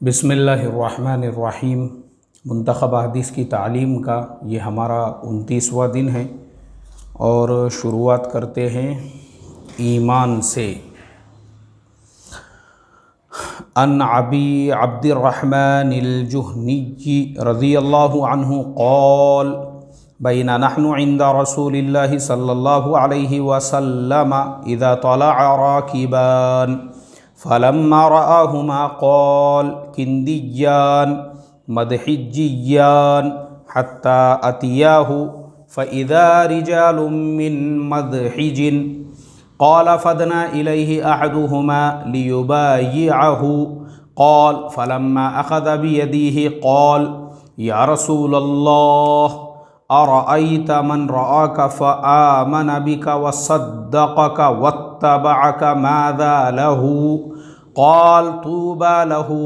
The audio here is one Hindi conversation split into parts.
बिस्मिल्लाहिर्रहमानिर्रहीम। मुंतखब हदीस की तालीम का ये हमारा 29वां दिन है और शुरुआत करते हैं ईमान से। अन अबी अब्दुर्रहमानिल जुहनी रज़ियल्लाहु अन्हु क़ाल बैना नहनु इंदा रसूलिल्लाहि सल्लल्लाहु अलैहि वसल्लम इज़ा तलअ राकिबान फलम्मा रआहुमा क़ाल किंदियान मदहिज्जियान हत्ता अतियाहु फ़इज़ा रिजालुम मिन मदहिजिन क़ाल फ़दना इलैहि अहदुहुमा लियुबायिअहु क़ाल फ़लम्मा अख़ज़ बियदिहि क़ाल या रसूलल्लाह अरअयत मन रआक फ़आमन बिक वसद्दक़क वत्तबअक माज़ा लहू क़ाल तूबा लहू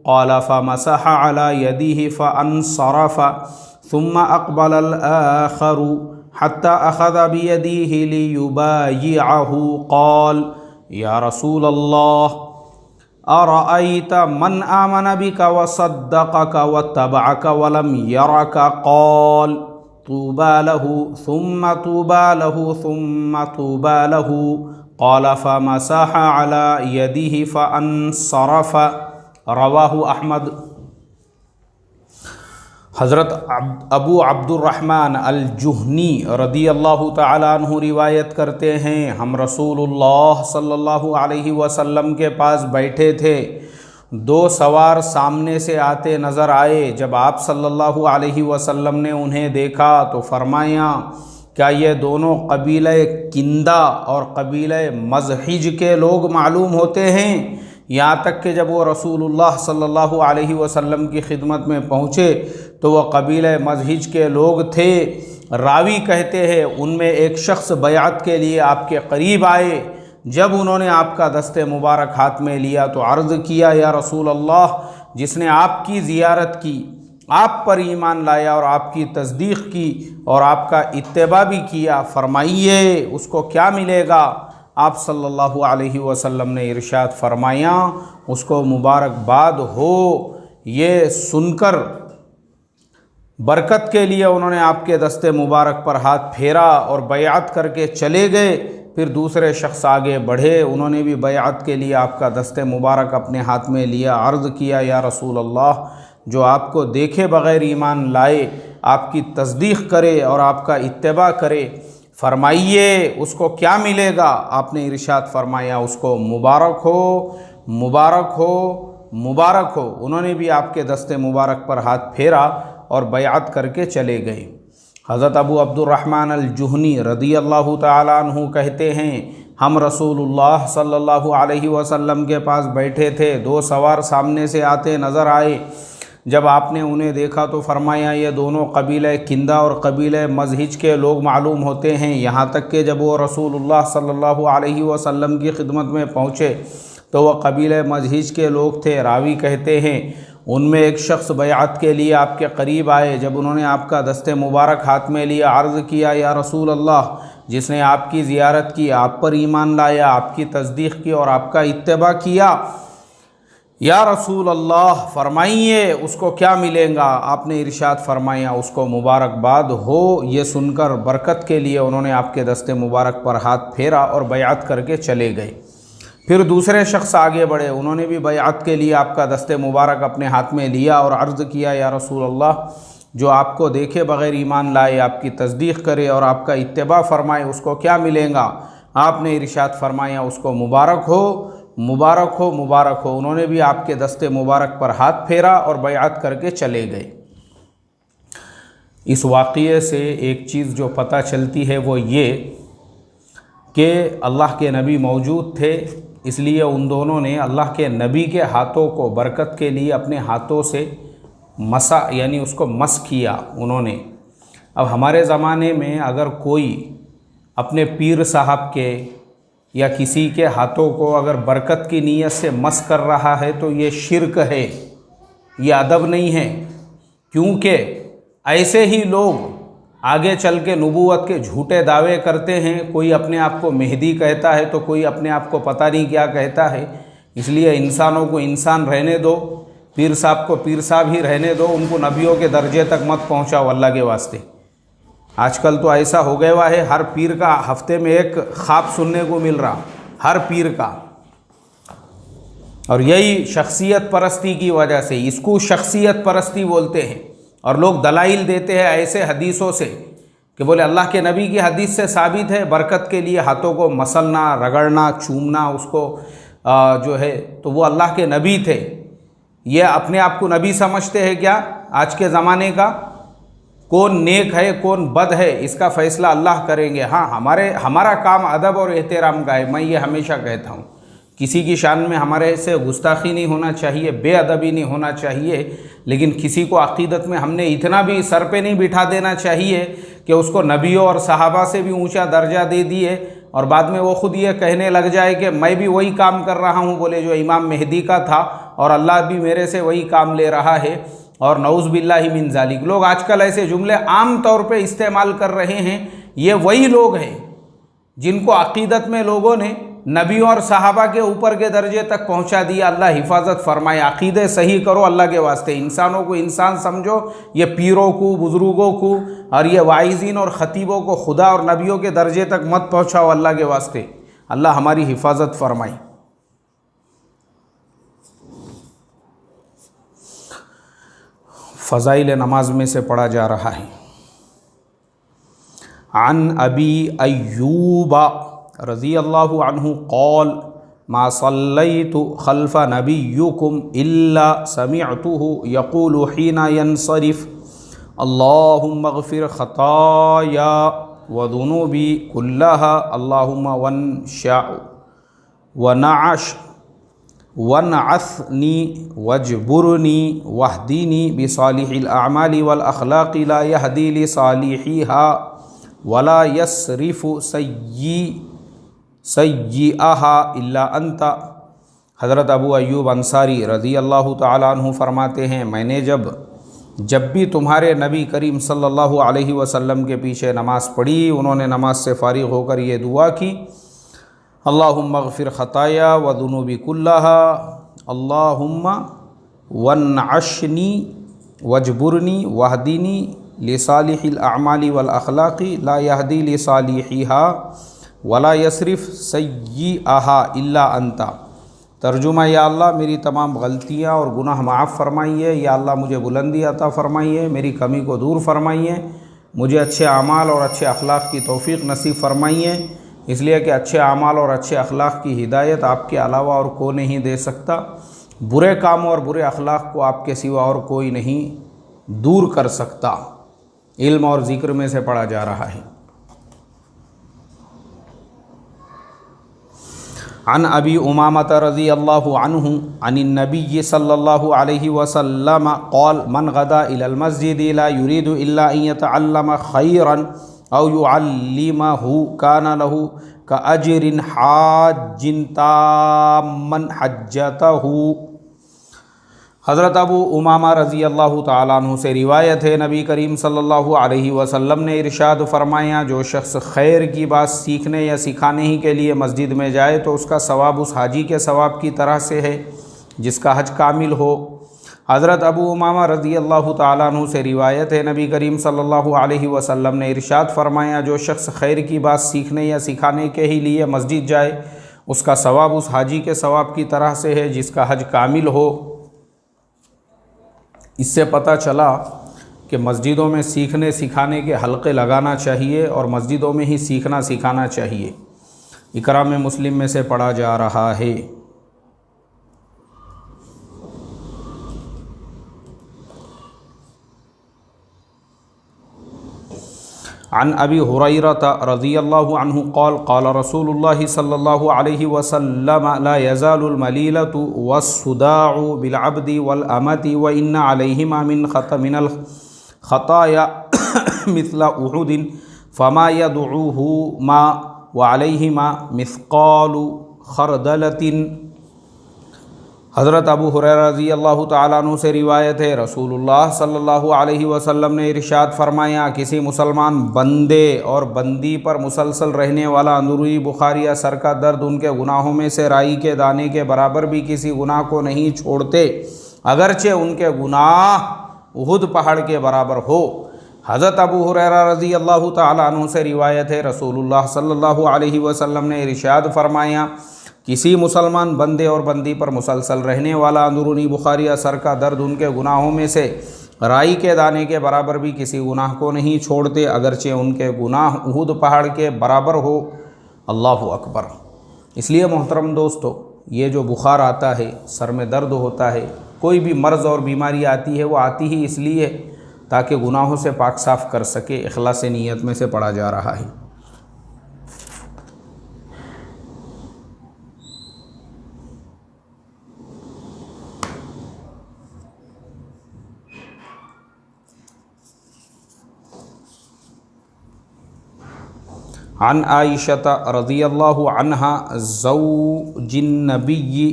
क़ाल फ़मसह अला यदिहि फ़अन्सरफ़ सुम्मा अक़बलल आख़रु हत्ता अख़ज़ बियदिहि लियुबायिअहु क़ाल या रसूलल्लाह अरअयत मन आमन बिक वसद्दक़क वत्तबअक वलम यरक क़ाल तूबा लहू सुम्मा तूबा लहू सुम्मा तूबा लहू क़ाल फ़मसह अला यदिहि फ़अन्सरफ़। रवाहु अहमद। हज़रत अबू अब्दुर्रहमान अल जुहनी रज़ियल्लाहु तआला अन्हु रिवायत करते हैं, हम रसूलुल्लाह सल्लल्लाहु अलैहि वसल्लम के पास बैठे थे। दो सवार सामने से आते नज़र आए। जब आप सल्लल्लाहु अलैहि वसल्लम ने उन्हें देखा तो फरमाया, क्या ये दोनों कबीले किंदा और कबीले मज़हिज के लोग मालूम होते हैं? यहाँ तक कि जब वो रसूलुल्लाह सल्लल्लाहु अलैहि वसल्लम की खिदमत में पहुँचे तो वह कबीले मज़हिज के लोग थे। रावी कहते हैं उनमें एक शख्स बयात के लिए आपके करीब आए। जब उन्होंने आपका दस्ते मुबारक हाथ में लिया तो अर्ज़ किया, या रसूल अल्लाह, जिसने आपकी ज़ियारत की, आप पर ईमान लाया और आपकी तस्दीक़ की और आपका इत्तिबा भी किया, फरमाइए उसको क्या मिलेगा? आप सल्लल्लाहु अलैहि वसल्लम ने इरशाद फरमाया, उसको मुबारकबाद हो। ये सुनकर बरकत के लिए उन्होंने आपके दस्ते मुबारक पर हाथ फेरा और बयात करके चले गए। फिर दूसरे शख्स आगे बढ़े, उन्होंने भी बयात के लिए आपका दस्ते मुबारक अपने हाथ में लिया। अर्ज़ किया, या रसूल अल्लाह, जो आपको देखे बग़ैर ईमान लाए, आपकी तस्दीक़ करे और आपका इत्तिबा करे, फरमाइए उसको क्या मिलेगा? आपने इरशाद फरमाया, उसको मुबारक हो, मुबारक हो, मुबारक हो। उन्होंने भी आपके दस्ते मुबारक पर हाथ फेरा और बयात करके चले गए। हज़रत अबू अब्दुर्रहमान अल जुहनी रज़ियल्लाहु तआला अन्हु कहते हैं, हम रसूलुल्लाह सल्लल्लाहु अलैहि वसल्लम के पास बैठे थे। दो सवार सामने से आते नज़र आए। जब आपने उन्हें देखा तो फरमाया, ये दोनों कबीले किंदा और कबीले मज़हिज के लोग मालूम होते हैं। यहाँ तक कि जब वो रसूलुल्लाह सल्लल्लाहु अलैहि वसल्लम की खिदमत में पहुँचे तो वह कबीले मज़हिज के लोग थे। रावी कहते हैं उनमें एक शख्स बयात के लिए आपके करीब आए। जब उन्होंने आपका दस्ते मुबारक हाथ में लिया, अर्ज़ किया, या रसूल अल्लाह, जिसने आपकी ज़ियारत की, आप पर ईमान लाया, आपकी तस्दीक़ की और आपका इत्तिबा किया, या रसूल अल्लाह, फरमाइए उसको क्या मिलेगा? आपने इरशाद फरमाया, उसको मुबारकबाद हो। ये सुनकर बरकत के लिए उन्होंने आपके दस्ते मुबारक पर हाथ फेरा और बयात करके चले गए। फिर दूसरे शख्स आगे बढ़े, उन्होंने भी बयात के लिए आपका दस्ते मुबारक अपने हाथ में लिया और अर्ज़ किया, या रसूल अल्लाह, जो आपको देखे बग़ैर ईमान लाए, आपकी तस्दीक़ करे और आपका इत्तिबा फरमाए, उसको क्या मिलेगा? आपने इरशाद फरमाया, उसको मुबारक हो, मुबारक हो, मुबारक हो। उन्होंने भी आपके दस्ते मुबारक पर हाथ फेरा और बयात करके चले गए। इस वाक़ये से एक चीज़ जो पता चलती है वो ये कि अल्लाह के नबी मौजूद थे, इसलिए उन दोनों ने अल्लाह के नबी के हाथों को बरकत के लिए अपने हाथों से मसा, यानी उसको मस किया उन्होंने। अब हमारे ज़माने में अगर कोई अपने पीर साहब के या किसी के हाथों को अगर बरकत की नीयत से मस कर रहा है तो ये शिर्क है, ये अदब नहीं है। क्योंकि ऐसे ही लोग आगे चल के नबूवत के झूठे दावे करते हैं। कोई अपने आप को मेहदी कहता है तो कोई अपने आप को पता नहीं क्या कहता है। इसलिए इंसानों को इंसान रहने दो। पीर साहब को पीर साहब ही रहने दो, उनको नबियों के दर्जे तक मत पहुंचाओ अल्लाह के वास्ते। आजकल तो ऐसा हो गया हुआ है, हर पीर का हफ्ते में एक ख्वाब सुनने को मिल रहा, हर पीर का। और यही शख्सियत परस्ती की वजह से, इसको शख्सियत परस्ती बोलते हैं। और लोग दलाइल देते हैं ऐसे हदीसों से कि बोले अल्लाह के नबी की हदीस से साबित है बरकत के लिए हाथों को मसलना, रगड़ना, चूमना उसको जो है, तो वो अल्लाह के नबी थे। ये अपने आप को नबी समझते हैं क्या? आज के ज़माने का कौन नेक है कौन बद है इसका फ़ैसला अल्लाह करेंगे। हाँ, हमारा काम अदब और एहतराम का है। मैं ये हमेशा कहता हूँ, किसी की शान में हमारे से गुस्ताखी नहीं होना चाहिए, बेअदबी नहीं होना चाहिए, लेकिन किसी को अक़ीदत में हमने इतना भी सर पे नहीं बिठा देना चाहिए कि उसको नबियों और सहाबा से भी ऊंचा दर्जा दे दिए और बाद में वो ख़ुद ये कहने लग जाए कि मैं भी वही काम कर रहा हूँ बोले जो इमाम मेहदी का था और अल्लाह भी मेरे से वही काम ले रहा है, और नऊज़ बिल्लाहि मिन ज़ालिक। लोग आजकल ऐसे जुमले आम तौर पे इस्तेमाल कर रहे हैं। ये वही लोग हैं जिनको अक़ीदत में लोगों ने नबियों और सहाबा के ऊपर के दर्जे तक पहुंचा दिया। अल्लाह हिफाजत फरमाए। अक़ीदे सही करो अल्लाह के वास्ते, इंसानों को इंसान समझो। ये पीरों को, बुज़ुर्गों को और ये वाइज़ीन और ख़तीबों को खुदा और नबियों के दर्जे तक मत पहुंचाओ अल्लाह के वास्ते। अल्लाह हमारी हिफाजत फरमाए। फ़ज़ाइल नमाज में से पढ़ा जा रहा है। अन अबी अय्यूबा रज़ी अल्लाहु अन्हु क़ाल मा सल्लैतु खल्फ़ नबिय्युकुम इल्ला समिअतुहु यक़ूलु हीना यंसरिफ़ अल्लाहुम्मा अग़फ़िर ख़ताया व ज़ुनूबी कुल्लहा अल्लाहुम्मा वनअसनी वजबुरनी वहदीनी बिसालिहिल अअमाली वल अख़लाक़ि ला यहदी लिसालिहिहा वला यस्रिफ़ु सय्यिअहा इल्ला अंता। हज़रत अबू अय्यूब अंसारी रज़ी अल्लाह तआला अन्हु फरमाते हैं, मैंने जब भी तुम्हारे नबी करीम सल्लल्लाहु अलैहि वसल्लम के पीछे नमाज़ पढ़ी, उन्होंने नमाज से फ़ारिग़ होकर ये दुआ की, अल्लाहुम्मा अग़फ़िर ख़ताया व ज़ुनूबी कुल्लहा अल्लाहुम्मा वनअशनी वजबुरनी वहदीनी लिसालिहिल अअमाली वल अख़लाक़ि ला यहदी लिसालिहिहा वला यसरिफ़ सय्यिअहा इल्ला अंता। तर्जुमा, या अल्लाह मेरी तमाम गलतियाँ और गुनाह माफ़ फरमाइए। या अल्लाह मुझे बुलंदी अता फ़रमाइए, मेरी कमी को दूर फरमाइए, मुझे अच्छे अमाल और अच्छे अखलाक़ की तौफ़ीक़ नसीब फरमाइए। इसलिए कि अच्छे अमाल और अच्छे अखलाक़ की हिदायत आपके अलावा और कोई नहीं दे सकता। बुरे कामों और बुरे अखलाक़ को आपके सिवा और कोई नहीं दूर कर सकता। इल्म और ज़िक्र में से पढ़ा जा रहा है। अन अबी उमामत रज़ी अल्लाहु अन्हु अनिन नबी सल्लल्लाहु अलैहि वसल्लम क़ाल मन गदा इलल मस्जिद ला युरीदु इल्ला अन यतअल्लम खैरन औ युअल्लिमहु काना लहू कअज्रिन हाज्जिन ताम्मन हज्जतहु। हज़रत अबू उमामा रज़ी अल्लाह तआला अन्हु से रिवायत है, नबी करीम सल्लल्लाहु अलैहि वसल्लम ने इरशाद फरमाया, जो शख्स खैर की बात सीखने या सिखाने ही के लिए मस्जिद में जाए तो उसका सवाब उस हाजी के सवाब की तरह से है जिसका हज कामिल हो। हज़रत अबू उमामा रज़ी अल्लाह तआला अन्हु से रिवायत है, नबी करीम सल्लल्लाहु अलैहि वसल्लम ने इरशाद फरमाया, जो शख्स खैर की बात सीखने या सिखाने के ही लिए मस्जिद जाए उसका सवाब उस हाजी के सवाब की तरह से है जिसका हज कामिल हो। इससे पता चला कि मस्जिदों में सीखने सिखाने के हलक़े लगाना चाहिए और मस्जिदों में ही सीखना सिखाना चाहिए। इकरा में मुस्लिम में से पढ़ा जा रहा है। अन अबी हुरैरता रज़ियल्लाहु अन्हु क़ाल क़ाल रसूलुल्लाहि सल्लल्लाहु अलैहि वसल्लम ला यज़ालुल मलीलतु वस्सुदाउ बिल अब्दि वल अमति व इन्ना अलैहिमा मिनल ख़ताया मिस्ला उहुदिन फमा यदउहुमा व अलैहिमा मिस्क़ालु खरदलतिन। हज़रत अबू हुरैरा रज़ी अल्लाह तआला अन्हु से रिवायत है, रसूलुल्लाह सल्लल्लाहु अलैहि वसल्लम ने इरशाद फरमाया, किसी मुसलमान बंदे और बंदी पर मुसलसल रहने वाला अंदरूनी बुखार या सर का दर्द उनके गुनाहों में से राई के दाने के बराबर भी किसी गुनाह को नहीं छोड़ते अगरचे उनके गुनाह उहुद पहाड़ के बराबर हो। हज़रत अबू हुरैरा रज़ी अल्लाह ताला अन्हु से रिवायत है, रसूलुल्लाह सल्लल्लाहु अलैहि वसल्लम ने इरशाद फरमाया, किसी मुसलमान बंदे और बंदी पर मुसलसल रहने वाला अंदरूनी बुखारी या सर का दर्द उनके गुनाहों में से राई के दाने के बराबर भी किसी गुनाह को नहीं छोड़ते, अगरचे उनके गुनाह उहुद पहाड़ के बराबर हो। अल्लाहु अकबर। इसलिए मोहतरम दोस्तों, ये जो बुखार आता है, सर में दर्द होता है, कोई भी मर्ज़ और बीमारी आती है, वो आती ही इसलिए ताकि गुनाहों से पाक साफ़ कर सके। इखलास नीयत में से पढ़ा जा रहा है। अन आइशता रज़ियल्लाहु अन्हा ज़ौजिन नबी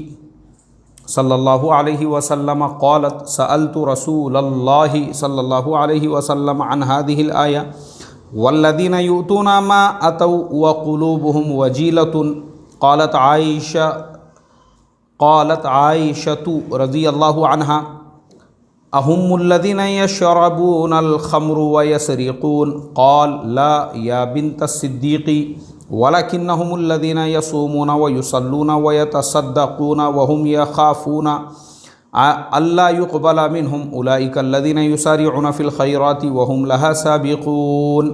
सल्लल्लाहु अलैहि वसल्लम क़ालत सअल्तु रसूलल्लाहि सल्लल्लाहु अलैहि वसल्लम अन हादिहिल आया वल्लज़ीना युतूना मा अतौ व क़ुलूबुहुम वजीलतुन। क़ालत आइशतु रज़ियल्लाहु अन्हा अहुमुल्लज़ीना यशरबूनल ख़म्र व यसरिक़ून। क़ाल ला या बिन्त सिद्दीक़ी वलकिन्नहुमुल्लज़ीना यसूमून व युसल्लून व यतसद्दक़ून व हुम यख़ाफ़ून अल्ला युक़बल मिनहुम उलाइकल्लज़ीना युसारिऊन फ़िल ख़ैराति व हुम लहा साबिक़ून।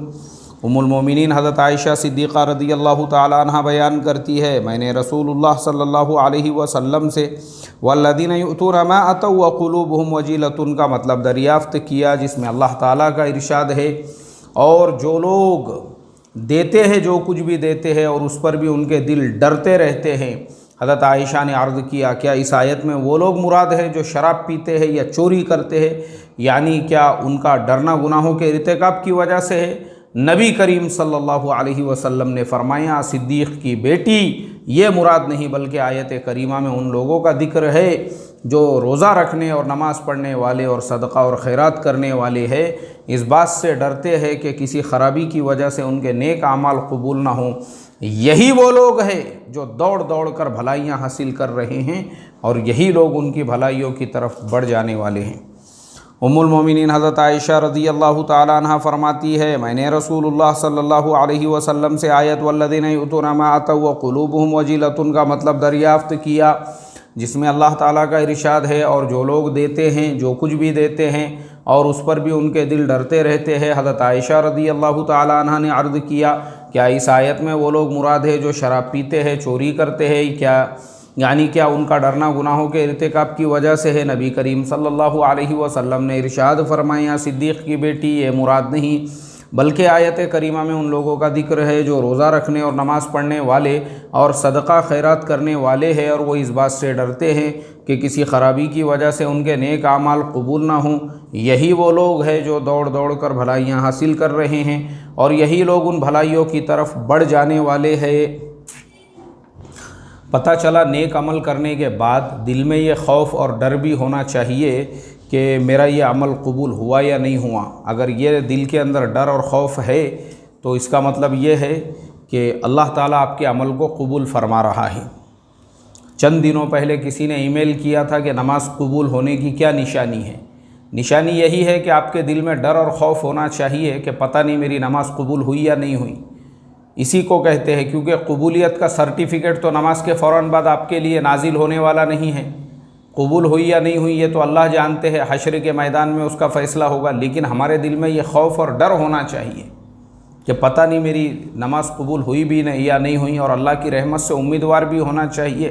उम्मुल मोमिनीन हज़रत आयशा सिद्दीक़ा रज़ियल्लाहु ताला अन्हा बयान करती है, मैंने रसूलुल्लाह सल्लल्लाहु अलैहि वसल्लम से वल्लज़ीना युतूना मा अतौ व क़ुलूबुहुम वजीलतुन का मतलब दरियाफ़्त किया, जिसमें अल्लाह ताला का इरशाद है, और जो लोग देते हैं, जो कुछ भी देते हैं और उस पर भी उनके दिल डरते रहते हैं। हज़रत आयशा ने अर्ज़ किया, क्या इस आयत में वो लोग मुराद हैं जो शराब पीते हैं या चोरी करते हैं, यानी क्या उनका डरना गुनाहों के इर्तिकाब की वजह से है? नबी करीम सल्लल्लाहु अलैहि वसल्लम ने फरमाया, सिद्दीक़ की बेटी, ये मुराद नहीं, बल्कि आयत करीमा में उन लोगों का जिक्र है जो रोज़ा रखने और नमाज़ पढ़ने वाले और सदक़ा और खैरात करने वाले हैं, इस बात से डरते हैं कि किसी ख़राबी की वजह से उनके नेक आमाल कबूल ना हों। यही वो लोग हैं जो दौड़ दौड़ कर भलाइयाँ हासिल कर रहे हैं, और यही लोग उनकी भलाइयों की तरफ बढ़ जाने वाले हैं। उम्मुल मोमिनीन हज़रत आयशा रज़ियल्लाहु ताला अन्हा फरमाती है, मैंने रसूलुल्लाह सल्लल्लाहु अलैहि वसल्लम से आयत वल्लज़ीना युतूना मा अतौ व क़ुलूबुहुम वजीलतुन का मतलब दरियाफ़्त किया, जिसमें अल्लाह ताला का इरशाद है, और जो लोग देते हैं, जो कुछ भी देते हैं और उस पर भी उनके दिल डरते रहते हैं। हज़रत आयशा रज़ियल्लाहु ताला अन्हा ने अर्ज़ किया, क्या इस आयत में वो लोग मुराद है जो शराब पीते हैं, चोरी करते हैं, क्या यानी क्या उनका डरना गुनाहों के इर्तिकाब की वजह से है? नबी करीम सल्लल्लाहु अलैहि वसल्लम ने इरशाद फरमाया, सिद्दीक़ की बेटी, ये मुराद नहीं, बल्कि आयत करीमा में उन लोगों का जिक्र है जो रोज़ा रखने और नमाज़ पढ़ने वाले और सदक़ा खैरात करने वाले हैं, और वो इस बात से डरते हैं कि किसी ख़राबी की वजह से उनके नेक आमाल कबूल ना हों। यही वो लोग हैं जो दौड़ दौड़ कर भलाइयाँ हासिल कर रहे हैं, और यही लोग उन भलाइयों की तरफ बढ़ जाने वाले हैं। पता चला नेक अमल करने के बाद दिल में ये खौफ और डर भी होना चाहिए कि मेरा ये अमल कबूल हुआ या नहीं हुआ। अगर ये दिल के अंदर डर और खौफ है तो इसका मतलब ये है कि अल्लाह ताला आपके अमल को कबूल फरमा रहा है। चंद दिनों पहले किसी ने ईमेल किया था कि नमाज कबूल होने की क्या निशानी है। निशानी यही है कि आपके दिल में डर और खौफ होना चाहिए कि पता नहीं मेरी नमाज कबूल हुई या नहीं हुई। इसी को कहते हैं, क्योंकि कबूलियत का सर्टिफिकेट तो नमाज के फ़ौरन बाद आपके लिए नाजिल होने वाला नहीं है। कबूल हुई या नहीं हुई ये तो अल्लाह जानते हैं, हश्र के मैदान में उसका फ़ैसला होगा। लेकिन हमारे दिल में ये खौफ और डर होना चाहिए कि पता नहीं मेरी नमाज कबूल हुई भी नहीं या नहीं हुई, और अल्लाह की रहमत से उम्मीदवार भी होना चाहिए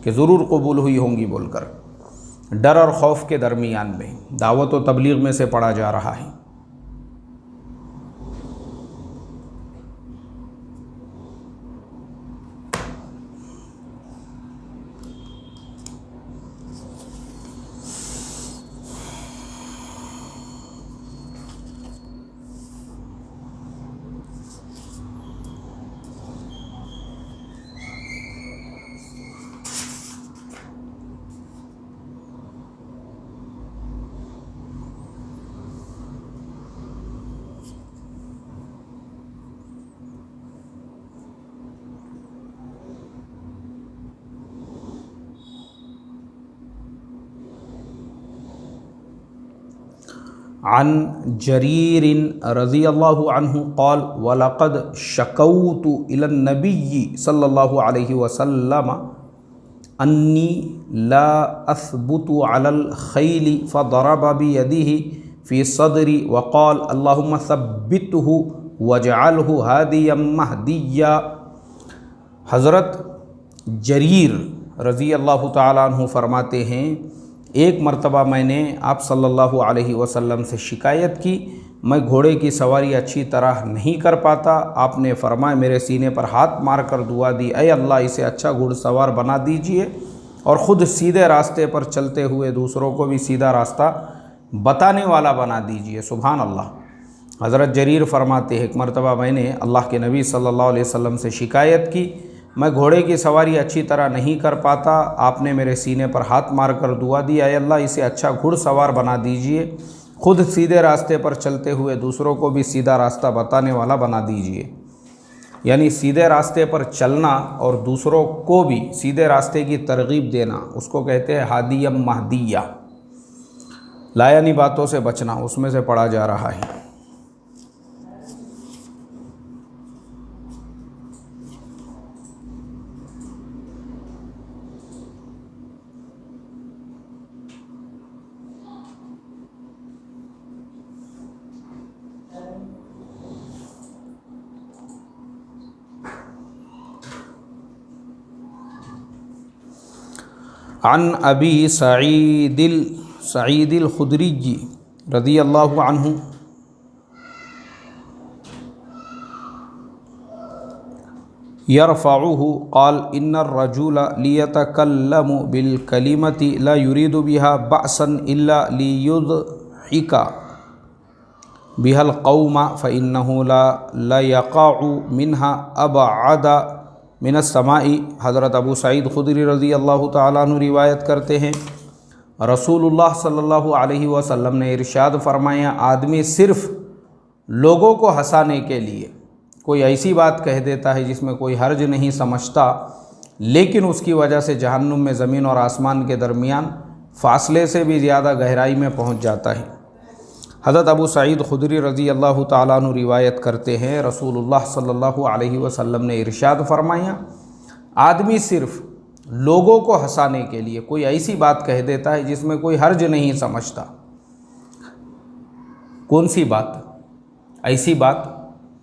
कि ज़रूर कबूल हुई होंगी बोलकर। डर और खौफ के दरमियान में दावत व तबलीग में से पढ़ा जा रहा है। अन जरीरिन रज़ी अल्लाहु अन्हु क़ाल वलक़द शकौतु इलन नबिय्यि सल्लल्लाहु अलैहि वसल्लम अन्नी ला अस्बुतु अलल खैली फदरब बियदिही फ़ी सदरी वक़ाल अल्लाहुम्मा सब्बितहु वजअलहु हादियम महदिया। हज़रत जरीर रज़ी अल्लाहु ताला अन्हु फरमाते हैं, एक मरतबा मैंने आप सल्लल्लाहु अलैहि वसल्लम से शिकायत की, मैं घोड़े की सवारी अच्छी तरह नहीं कर पाता। आपने फरमाया, मेरे सीने पर हाथ मारकर दुआ दी, ऐ अल्लाह इसे अच्छा घुड़सवार बना दीजिए और ख़ुद सीधे रास्ते पर चलते हुए दूसरों को भी सीधा रास्ता बताने वाला बना दीजिए। सुभान अल्लाह। हज़रत जरीर फरमाते हैं, एक मरतबा मैंने अल्लाह के नबी सल्लल्लाहु अलैहि वसल्लम से शिकायत की, मैं घोड़े की सवारी अच्छी तरह नहीं कर पाता। आपने मेरे सीने पर हाथ मारकर दुआ दी, ऐ अल्लाह इसे अच्छा घुड़सवार बना दीजिए, खुद सीधे रास्ते पर चलते हुए दूसरों को भी सीधा रास्ता बताने वाला बना दीजिए। यानी सीधे रास्ते पर चलना और दूसरों को भी सीधे रास्ते की तरगीब देना, उसको कहते हैं हादियम महदिया। लायानी बातों से बचना, उसमें से पढ़ा जा रहा है। अन अबी सईदिल खुदरी रज़ी अल्लाहु अन्हु यरफ़उहु क़ाल इन्नर रजुल लियतकल्लमु बिल कलिमति ला युरीदु बिहा बअसन इल्ला लियुज़हिका बिहल क़ौमा फ़इन्नहु ला यक़अउ मिन्हा अबअदा मिनस समाई। हज़रत अबू सईद खुदरी रज़ी अल्लाहु ताला अन्हु रिवायत करते हैं, रसूलुल्लाह सल्लल्लाहु अलैहि वसल्लम ने इरशाद फरमाया, आदमी सिर्फ़ लोगों को हंसाने के लिए कोई ऐसी बात कह देता है जिसमें कोई हर्ज नहीं समझता, लेकिन उसकी वजह से जहन्नुम में ज़मीन और आसमान के दरमियान फ़ासले से भी ज़्यादा गहराई में पहुँच जाता है। हज़रत अबू सईद खुदरी रज़ी अल्लाहु ताला अन्हु रिवायत करते हैं, रसूलुल्लाह सल्लल्लाहु अलैहि वसल्लम ने इरशाद फरमाया, आदमी सिर्फ़ लोगों को हंसाने के लिए कोई ऐसी बात कह देता है जिसमें कोई हर्ज नहीं समझता। कौन सी बात? ऐसी बात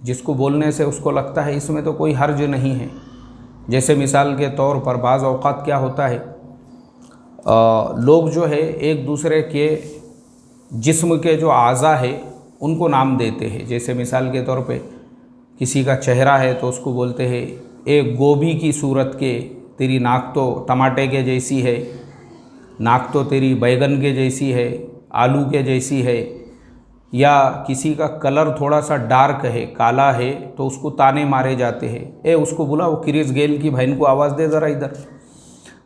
जिसको बोलने से उसको लगता है इसमें तो कोई हर्ज नहीं है। जैसे मिसाल के तौर पर बाज़ औक़ात क्या होता है, लोग जो है एक दूसरे के जिस्म के जो आज़ा है उनको नाम देते हैं। जैसे मिसाल के तौर पे किसी का चेहरा है तो उसको बोलते हैं, एक गोभी की सूरत के, तेरी नाक तो टमाटे के जैसी है, नाक तो तेरी बैगन के जैसी है, आलू के जैसी है। या किसी का कलर थोड़ा सा डार्क है, काला है, तो उसको ताने मारे जाते हैं, ए उसको बुला, वो क्रिस गेल की बहन को आवाज़ दे ज़रा इधर।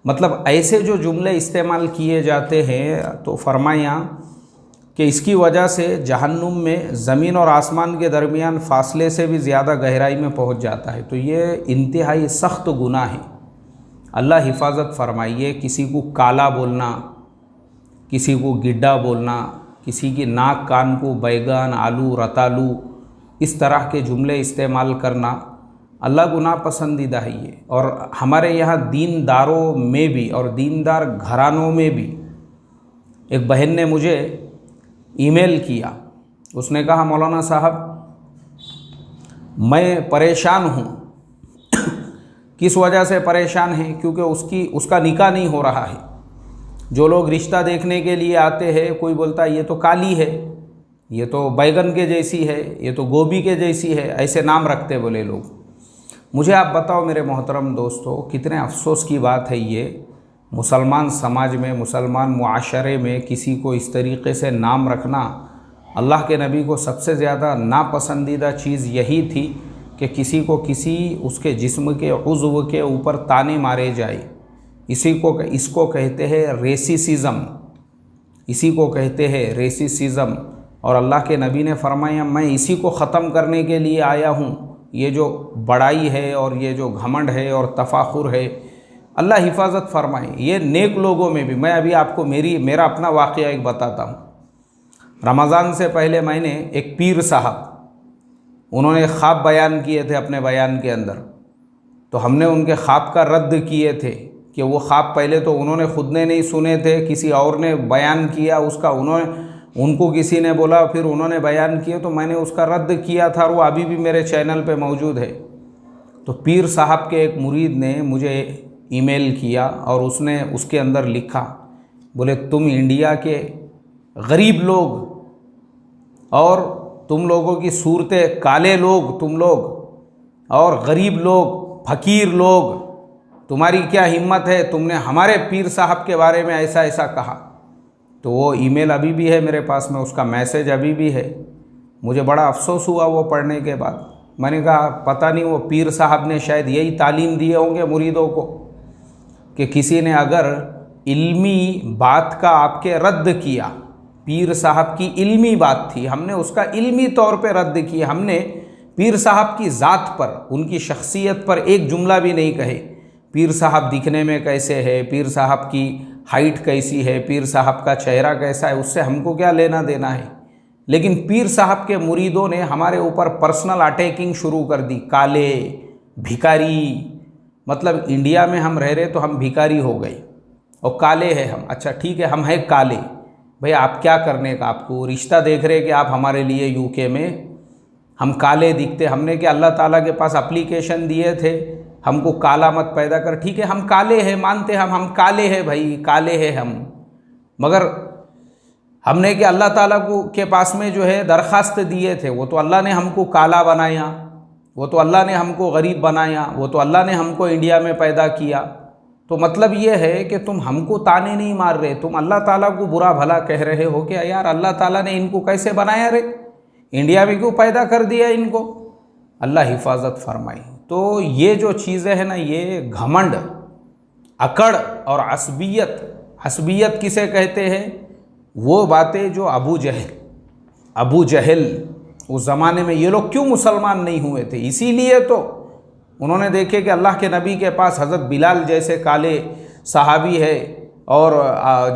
मतलब ऐसे जो जुमले इस्तेमाल किए जाते हैं, तो फरमाया कि इसकी वजह से जहन्नुम में ज़मीन और आसमान के दरमियान फ़ासले से भी ज़्यादा गहराई में पहुंच जाता है। तो ये इंतहाई सख्त गुनाह है। अल्लाह हिफाजत फरमाइए। किसी को काला बोलना, किसी को गिड्डा बोलना, किसी की नाक कान को बैगन, आलू, रतालू, इस तरह के जुमले इस्तेमाल करना अल्लाह गुनाह पसंदीदा है ये। और हमारे यहाँ दीनदारों में भी और दीनदार घरानों में भी, एक बहन ने मुझे ईमेल किया, उसने कहा, मौलाना साहब मैं परेशान हूँ। किस वजह से परेशान है? क्योंकि उसका निकाह नहीं हो रहा है। जो लोग रिश्ता देखने के लिए आते हैं, कोई बोलता है ये तो काली है, ये तो बैगन के जैसी है, ये तो गोभी के जैसी है, ऐसे नाम रखते बोले लोग। मुझे आप बताओ मेरे मोहतरम दोस्तों, कितने अफसोस की बात है ये, मुसलमान समाज में, मुसलमान मुआशरे में किसी को इस तरीक़े से नाम रखना। अल्लाह के नबी को सबसे ज़्यादा नापसंदीदा चीज़ यही थी कि किसी को किसी उसके जिस्म के उज़्व के ऊपर ताने मारे जाए। इसको कहते हैं रेसिसिज़म, इसी को कहते हैं रेसिसिज़म। और अल्लाह के नबी ने फरमाया, मैं इसी को ख़त्म करने के लिए आया हूँ। ये जो बड़ाई है और ये जो घमंड है और तफाखुर है, अल्लाह हिफाजत फरमाए। ये नेक लोगों में भी, मैं अभी आपको मेरा अपना वाक़या एक बताता हूँ। रमज़ान से पहले मैंने एक पीर साहब, उन्होंने ख्वाब बयान किए थे अपने बयान के अंदर, तो हमने उनके ख्वाब का रद्द किए थे कि वो ख्वाब पहले तो उन्होंने खुद ने नहीं सुने थे, किसी और ने बयान किया उसका, उनको किसी ने बोला, फिर उन्होंने बयान किए, तो मैंने उसका रद्द किया था और वो अभी भी मेरे चैनल पे मौजूद है। तो पीर साहब के एक मुरीद ने मुझे ईमेल किया और उसने उसके अंदर लिखा, बोले तुम इंडिया के गरीब लोग और तुम लोगों की सूरतें, काले लोग तुम लोग और गरीब लोग, फ़कीर लोग, तुम्हारी क्या हिम्मत है, तुमने हमारे पीर साहब के बारे में ऐसा ऐसा कहा। तो वो ईमेल अभी भी है मेरे पास में, उसका मैसेज अभी भी है। मुझे बड़ा अफसोस हुआ वो पढ़ने के बाद। मैंने कहा पता नहीं वो पीर साहब ने शायद यही तालीम दिए होंगे मुरीदों को कि किसी ने अगर इल्मी बात का आपके रद्द किया, पीर साहब की इल्मी बात थी, हमने उसका इल्मी तौर पे रद्द किया, हमने पीर साहब की ज़ात पर, उनकी शख्सियत पर एक जुमला भी नहीं कहे। पीर साहब दिखने में कैसे है, पीर साहब की हाइट कैसी है, पीर साहब का चेहरा कैसा है, उससे हमको क्या लेना देना है। लेकिन पीर साहब के मुरीदों ने हमारे ऊपर पर्सनल अटैकिंग शुरू कर दी। काले, भिखारी, मतलब इंडिया में हम रह रहे तो हम भिखारी हो गए और काले हैं हम। अच्छा ठीक है, हम हैं काले, भाई आप क्या करने का, आपको रिश्ता देख रहे कि आप हमारे लिए यूके में हम काले दिखते, हमने क्या अल्लाह ताला के पास एप्लीकेशन दिए थे हमको काला मत पैदा कर। ठीक है हम काले हैं, मानते हम काले हैं भाई, काले हैं हम, मगर हमने क्या अल्लाह ताला को के पास में जो है दरख्वास्त दिए थे, वो तो अल्लाह ने हमको काला बनाया, वो तो अल्लाह ने हमको गरीब बनाया, वो तो अल्लाह ने हमको इंडिया में पैदा किया। तो मतलब ये है कि तुम हमको ताने नहीं मार रहे, तुम अल्लाह ताला को बुरा भला कह रहे हो कि यार अल्लाह ताला ने इनको कैसे बनाया रे, इंडिया में क्यों पैदा कर दिया इनको। अल्लाह हिफाजत फरमाए। तो ये जो चीज़ें हैं ना, ये घमंड, अकड़ और हसबियत किसे कहते हैं, वो बातें जो अबू जहल उस ज़माने में, ये लोग क्यों मुसलमान नहीं हुए थे, इसीलिए तो उन्होंने देखे कि अल्लाह के नबी के पास हज़रत बिलाल जैसे काले सहाबी है और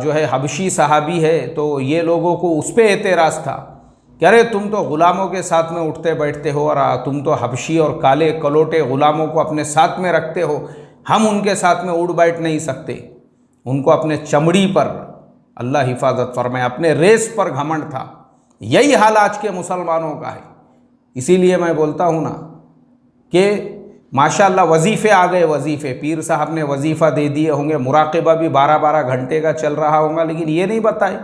जो है हबशी सहाबी है, तो ये लोगों को उस पर एतराज़ था कि अरे तुम तो ग़ुलामों के साथ में उठते बैठते हो और तुम तो हबशी और काले कलोटे ग़ुलामों को अपने साथ में रखते हो, हम उनके साथ में उठ बैठ नहीं सकते। उनको अपने चमड़ी पर, अल्लाह हिफाजत फरमाए, अपने रेस पर घमंड था। यही हाल आज के मुसलमानों का है। इसीलिए मैं बोलता हूँ ना कि माशाअल्लाह वजीफ़े आ गए, वजीफ़े पीर साहब ने वजीफ़ा दे दिए होंगे, मुराक़बा भी 12-12 घंटे का चल रहा होगा, लेकिन ये नहीं बताए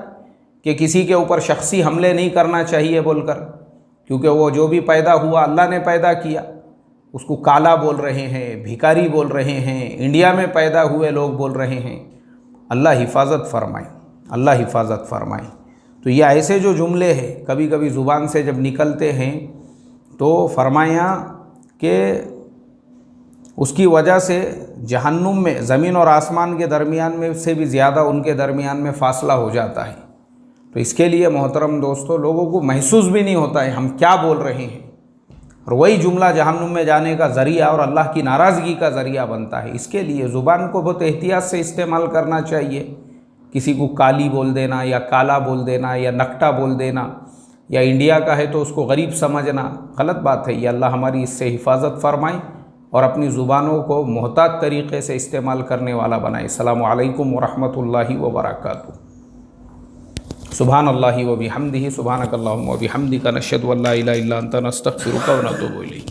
कि किसी के ऊपर शख्सी हमले नहीं करना चाहिए बोलकर, क्योंकि वो जो भी पैदा हुआ अल्लाह ने पैदा किया, उसको काला बोल रहे हैं, भिखारी बोल रहे हैं, इंडिया में पैदा हुए लोग बोल रहे हैं। अल्लाह हिफाजत फरमाए, अल्लाह हिफाजत फरमाए। तो ये ऐसे जो जुमले हैं कभी कभी ज़ुबान से जब निकलते हैं तो फरमाया कि उसकी वजह से जहन्नुम में, ज़मीन और आसमान के दरमियान में से भी ज़्यादा उनके दरमियान में फ़ासला हो जाता है। तो इसके लिए मोहतरम दोस्तों, लोगों को महसूस भी नहीं होता है हम क्या बोल रहे हैं, और वही जुमला जहन्नुम में जाने का ज़रिया और अल्लाह की नाराज़गी का ज़रिया बनता है। इसके लिए ज़ुबान को बहुत एहतियात से इस्तेमाल करना चाहिए। किसी को काली बोल देना या काला बोल देना या नकटा बोल देना, या इंडिया का है तो उसको गरीब समझना, गलत बात है। ये अल्लाह हमारी इससे हिफाजत फरमाए और अपनी ज़ुबानों को मोहतात तरीक़े से इस्तेमाल करने वाला बनाए। अस्सलामु अलैकुम वरहमतुल्लाहि वबरकातुहू। सुब्हानल्लाहि व बिहम्दिही, सुब्हानकल्लाहुम्मा व बिहम्दिका, नशहदु अल्ला इलाहा इल्ला अंता, नस्तगफिरुका व नतूबु इलैक।